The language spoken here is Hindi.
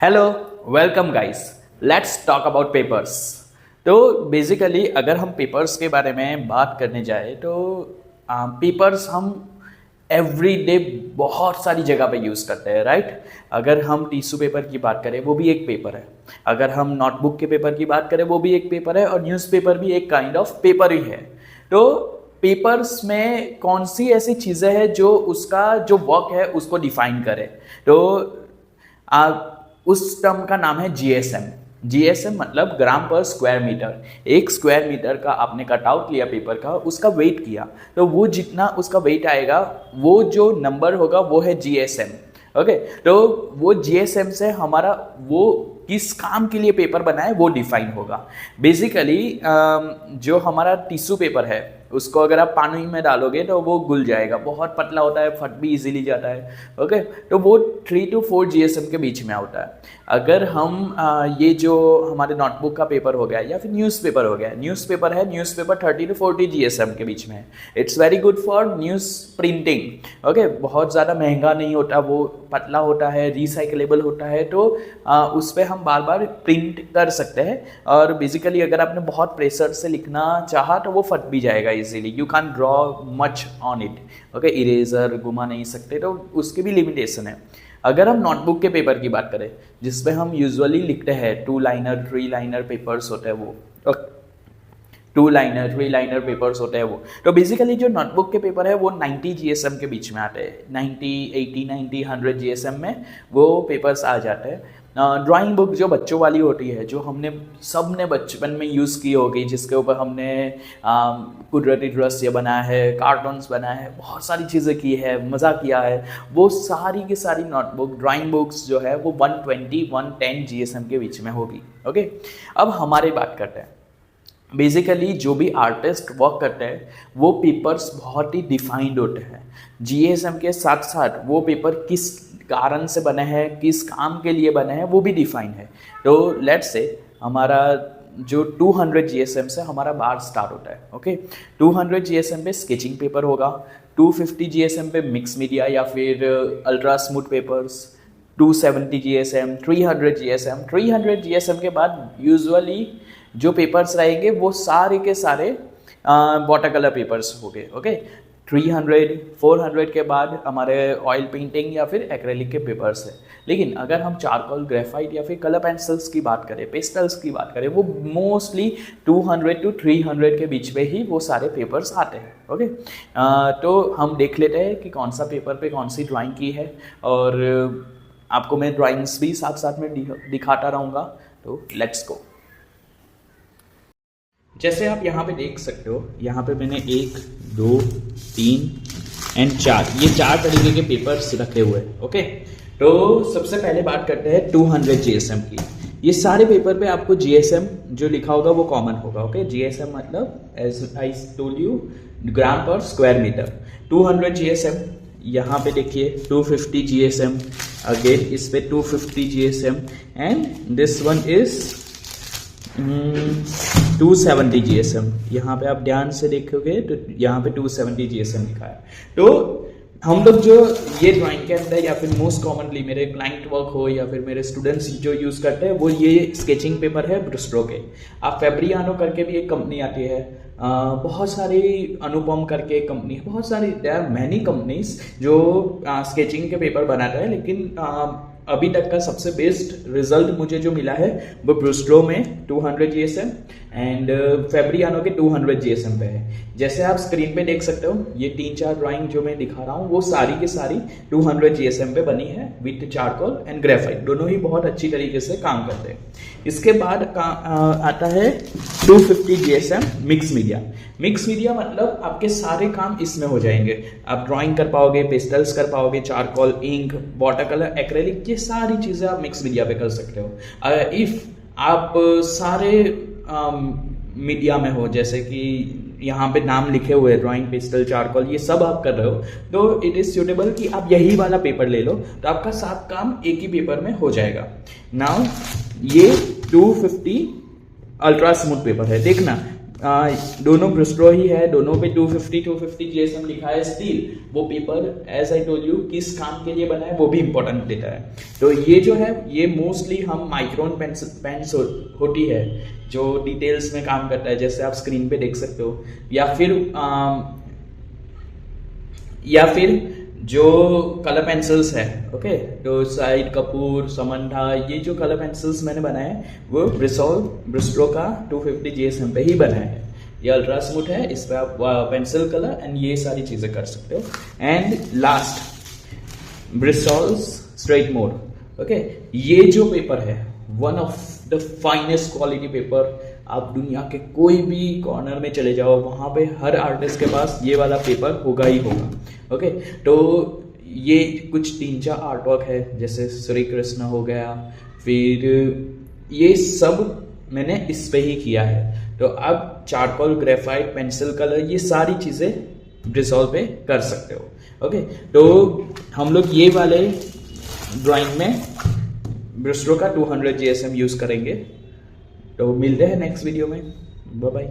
Hello, welcome guys. Let's talk about papers. तो बेसिकली अगर हम पेपर्स के बारे में बात करने जाए तो पेपर्स हम एवरी डे बहुत सारी जगह पे यूज़ करते हैं, राइट। अगर हम टिश्यू पेपर की बात करें वो भी एक पेपर है, अगर हम नोटबुक के पेपर की बात करें वो भी एक पेपर है, और न्यूज़पेपर भी एक काइंड ऑफ पेपर ही है। तो पेपर्स में कौन सी ऐसी चीज़ें हैं जो उसका जो वर्क है उसको डिफाइन करे। तो उस टर्म का नाम है जीएसएम। जीएसएम मतलब ग्राम पर स्क्वायर मीटर। एक स्क्वायर मीटर का आपने कटआउट लिया पेपर का, उसका वेट किया, तो वो जितना उसका वेट आएगा वो जो नंबर होगा वो है जीएसएम। ओके, तो वो जीएसएम से हमारा वो किस काम के लिए पेपर बना है वो डिफाइन होगा। बेसिकली जो हमारा टिश्यू पेपर है उसको अगर आप पानी में डालोगे तो वो घुल जाएगा, बहुत पतला होता है, फट भी इजीली जाता है। ओके, तो वो 3 to 4 जीएसएम के बीच में होता है। अगर हम ये जो हमारे नोटबुक का पेपर हो गया या फिर न्यूज़पेपर हो गया, न्यूज़पेपर है, न्यूज़पेपर 30 to 40 जीएसएम के बीच में है। It's very good for news printing. Okay, बहुत ज़्यादा महंगा नहीं होता, वो पतला होता है, रिसाइकलेबल होता है, तो उस पर हम बार बार प्रिंट कर सकते हैं। और बेसिकली अगर आपने बहुत प्रेशर से लिखना चाहा तो वो फट भी जाएगा easily, you can draw much on it. Okay, eraser घुमा नहीं सकते, तो उसकी भी लिमिटेशन है। अगर हम नोटबुक के पेपर की बात करें जिसपे हम यूजुअली लिखते हैं, 2 लाइनर 3 लाइनर पेपर्स होते हैं वो, 2 लाइनर 3 लाइनर पेपर्स होते हैं वो, तो बेसिकली जो नोटबुक के पेपर है वो 90 जीएसएम के बीच में आते हैं। 90, 80, 90, 100 जीएसएम में वो पेपर्स आ जाते हैं। ड्राइंग बुक जो बच्चों वाली होती है, जो हमने सब ने बचपन में यूज़ की होगी, जिसके ऊपर हमने कुदरती दृश्य बनाया है, कार्टून्स बनाए हैं, बहुत सारी चीज़ें की है, मज़ा किया है, वो सारी की सारी नोटबुक ड्राइंग बुक्स जो है वो 120, 110 जीएसएम के बीच में होगी। ओके, अब हमारी बात करते हैं। बेसिकली जो भी आर्टिस्ट वर्क करते हैं वो पेपर्स बहुत ही डिफाइंड होते हैं। जीएसएम के साथ साथ वो पेपर किस कारण से बने हैं, किस काम के लिए बने हैं, वो भी डिफाइन है। तो लेट्स से हमारा जो 200 जीएसएम से हमारा बार स्टार्ट होता है। ओके, 200 जीएसएम पे स्केचिंग पेपर होगा, 250 जीएसएम पे मिक्स मीडिया या फिर ultra smooth papers, 270 GSM, 300 GSM. 300 GSM के बाद यूजुअली जो पेपर्स रहेंगे वो सारे के सारे वाटर कलर पेपर्स हो गए। ओके, 300, 400 के बाद हमारे ऑयल पेंटिंग या फिर एक्रेलिक के पेपर्स है। लेकिन अगर हम चारकोल, ग्रेफाइट या फिर कलर पेंसिल्स की बात करें, पेस्टल्स की बात करें, वो मोस्टली 200 to 300 के बीच में ही वो सारे पेपर्स आते हैं। ओके, तो हम देख लेते हैं कि कौन सा पेपर पे कौन सी ड्राइंग की है, और आपको मैं ड्राइंग्स भी साथ साथ में दिखाता रहूँगा। तो लेट्स गो। जैसे आप यहाँ पे देख सकते हो, यहाँ पे मैंने 1, 2, 3 एंड 4, ये 4 तरीके के पेपर्स रखे हुए हैं। ओके, तो सबसे पहले बात करते हैं 200 जीएसएम की। ये सारे पेपर पे आपको जीएसएम जो लिखा होगा वो कॉमन होगा। ओके, जीएसएम मतलब एज आई टोल्ड यू ग्राम पर स्क्वायर मीटर। 200 जीएसएम, यहाँ पे देखिए 250 जीएसएम, अगेन इस पे 250 GSM, and this one is 270 GSM. यहाँ पे आप ध्यान से देखोगे तो यहाँ पे 270 जीएसएम लिखा है। तो हम लोग जो ये ड्राइंग के अंदर या फिर मोस्ट कॉमनली मेरे क्लाइंट वर्क हो या फिर मेरे स्टूडेंट्स जो यूज़ करते हैं वो ये स्केचिंग पेपर है ब्रिस्टो के। आप फैब्रियानो करके भी एक कंपनी आती है, बहुत सारी अनुपम करके एक कंपनी है, बहुत सारी मैनी कंपनीज जो स्केचिंग के पेपर बनाता है। लेकिन अभी तक का सबसे बेस्ट रिजल्ट मुझे जो मिला है वो ब्रिस्टो में 200 जीएसएम एंड फैब्रियानो के 200 जीएसएम पे है। जैसे आप स्क्रीन पे देख सकते हो, ये 3-4 ड्राइंग जो मैं दिखा रहा हूँ वो सारी की सारी 200 जीएसएम पे बनी है विथ चारकोल एंड ग्रेफाइट, दोनों ही बहुत अच्छी तरीके से काम करते हैं। इसके बाद आता है 250 GSM mix media. Mix media मतलब आपके सारे काम इसमें हो जाएंगे। आप ड्राइंग कर पाओगे, पेस्टल्स कर पाओगे, charcoal, ink, water colour, acrylic, ये सारी चीज़ें आप मिक्स मीडिया पे कर सकते हो। इफ़ आप सारे मीडिया में हो, जैसे कि यहाँ पे नाम लिखे हुए ड्राइंग, पेस्टल, चारकोल, ये सब आप कर रहे हो, तो इट इज़ सूटेबल कि आप यही वाला पेपर ले लो, तो आपका सब काम एक ही पेपर में हो जाएगा। नाउ ये 250 अल्ट्रा स्मूथ पेपर है। देखना दोनों ब्रिस्टो ही है, दोनों पे 250 GSM लिखा है। स्टील वो paper as I told you किस काम के लिए बना है वो भी इंपॉर्टेंट देता है। तो ये जो है ये मोस्टली हम माइक्रोन पेन्स होती है जो डिटेल्स में काम करता है, जैसे आप स्क्रीन पे देख सकते हो, या फिर जो कलर पेंसिल्स है, ओके, तो साइड कपूर, समंधा, ये जो कलर पेंसिल्स मैंने बनाए हैं वो ब्रिस्टो का 250 GSM पे ही बनाए हैं। ये अल्ट्रा स्मूथ है, इस पे आप पेंसिल कलर एंड ये सारी चीजें कर सकते हो। And last bristles straight mode, okay, ये जो पेपर है one of the finest quality paper. आप दुनिया के कोई भी कॉर्नर में चले जाओ, वहां पे हर आर्टिस्ट के पास ये वाला पेपर होगा ही होगा, ओके। तो ये कुछ 3-4 आर्ट वर्क है, जैसे श्री कृष्ण हो गया, फिर ये सब मैंने इस पे ही किया है। तो अब चारकोल, ग्रेफाइट, पेंसिल कलर, ये सारी चीजें ब्रिसोल पे कर सकते हो, ओके। तो हम लोग ये वाले ड्राइंग में ब्रिस्टो का 200 GSM यूज करेंगे। तो मिलते हैं नेक्स्ट वीडियो में, बाय बाय।